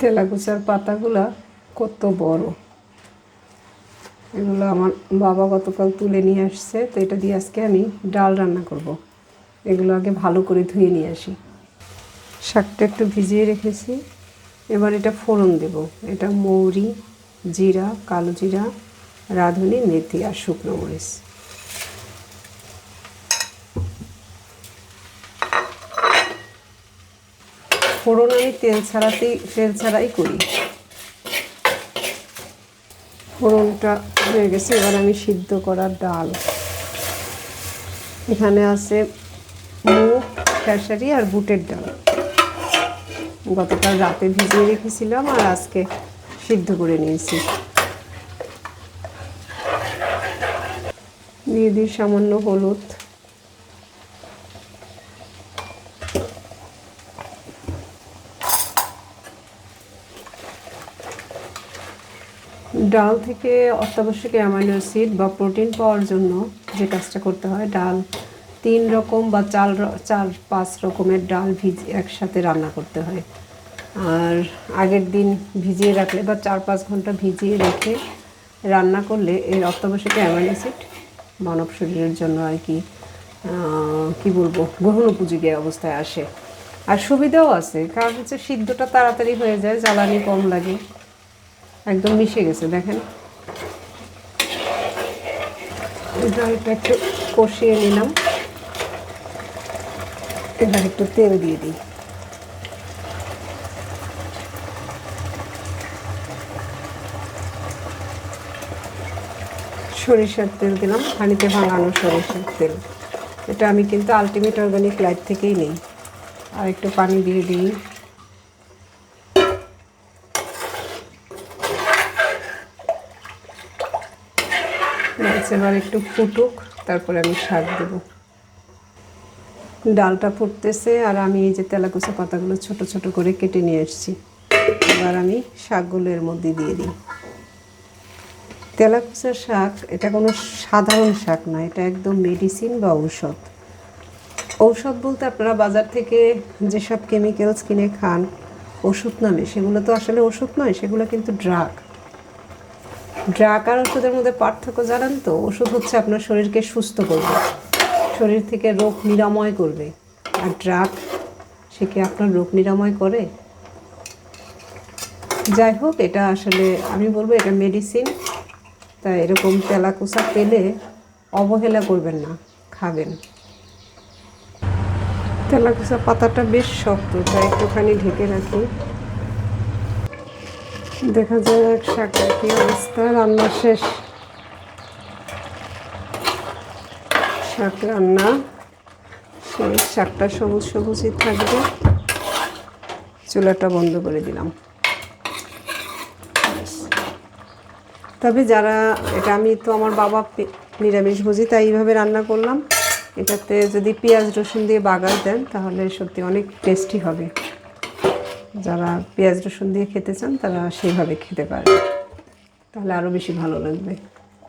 তেলাকুচার পাতাগুলা কত বড়, এগুলো আমার বাবা গতকাল তুলে নিয়ে আসছে। তো এটা দিয়ে আজকে আমি ডাল রান্না করব। এগুলো আগে ভালো করে ধুয়ে নিয়ে আসি। শাকটা একটু ভিজিয়ে রেখেছি, এবার এটা ফোড়ন দেব। এটা মৌরি, জিরা, কালো জিরা, রাঁধুনি, মেথি আর শুকনো মরিচ। ফোড়ন আমি তেল ছাড়াই করি। ফোড়নটা হয়ে গেছে, এবার আমি সিদ্ধ করা ডাল, এখানে আছে মুগ, খেসারি আর বুটের ডাল। গতকাল রাতে ভিজিয়ে রেখেছিলাম আর আজকে সিদ্ধ করে নিয়েছি। দিয়ে দিই সামান্য হলুদ, ডাল থেকে অত্যাবশ্যক অ্যামাইনো অ্যাসিড বা প্রোটিন পাওয়ার জন্য যে কাজটা করতে হয়, ডাল 3 রকম বা 4-5 রকমের ডাল একসাথে রান্না করতে হয়। আর আগের দিন ভিজিয়ে রাখলে বা 4-5 ঘন্টা ভিজিয়ে রেখে রান্না করলে এর অত্যাবশ্যক অ্যামাইনো অ্যাসিড মানব শরীরের জন্য আর কি বলবো, গ্রহণ উপযোগী অবস্থায় আসে। আর সুবিধাও আছে, কারণ হচ্ছে সিদ্ধটা তাড়াতাড়ি হয়ে যায়, জ্বালানি কম লাগে, একদম মিশে গেছে। দেখেন, ডালটা একটু কষিয়ে নিলাম, এবার একটু তেল দিয়ে দিই। সরিষার তেল দিলাম, পানিতে ভাঙানো সরিষার তেল। এটা আমি কিন্তু আলটিমেট অর্গানিক লাইফ থেকেই নিই। আর একটু পানি দিয়ে দিই। এবার একটু ফুটুক, তারপরে আমি শাক দেব। ডালটা ফুটতেছে আর আমি এই যে তেলাকুচা পাতাগুলো ছোট ছোট করে কেটে নিয়ে এসেছি। এবার আমি শাকগুলো এর মধ্যে দিয়ে দিই। তেলাকুচার শাক এটা কোনো সাধারণ শাক না, এটা একদম মেডিসিন বা ঔষধ। ঔষধ বলতে আপনারা বাজার থেকে যেসব কেমিক্যালস কিনে খান ওষুধ নামে, সেগুলো তো আসলে ওষুধ নয়, সেগুলো কিন্তু ড্রাগ। আর ওষুধের মধ্যে পার্থক্য জানেন তো? ওষুধ হচ্ছে আপনার শরীরকে সুস্থ করবে, শরীর থেকে রোগ নিরাময় করবে। আর ড্রাগ, সে কি আপনার রোগ নিরাময় করে? যাই হোক, এটা আসলে আমি বলবো এটা মেডিসিন। তাই এরকম তেলাকুচা পেলে অবহেলা করবেন না, খাবেন। তেলাকুচা পাতাটা বেশ শক্ত, তাই একটুখানি ঢেকে রাখি। দেখা যায় এক শাকের কি অবস্থা। রান্না শেষ, শাক রান্না শেষ। শাকটা সবুজ সবুজই থাকবে। চুলাটা বন্ধ করে দিলাম। তবে যারা এটা, আমি তো আমার বাবা নিরামিষভোজী, তাই এইভাবে রান্না করলাম। এটাতে যদি পেঁয়াজ রসুন দিয়ে বাগার দেন তাহলে সত্যি অনেক টেস্টি হবে। যারা পেঁয়াজ রসুন দিয়ে খেতে চান তারা সেইভাবে খেতে পারে, তাহলে আরও বেশি ভালো লাগবে।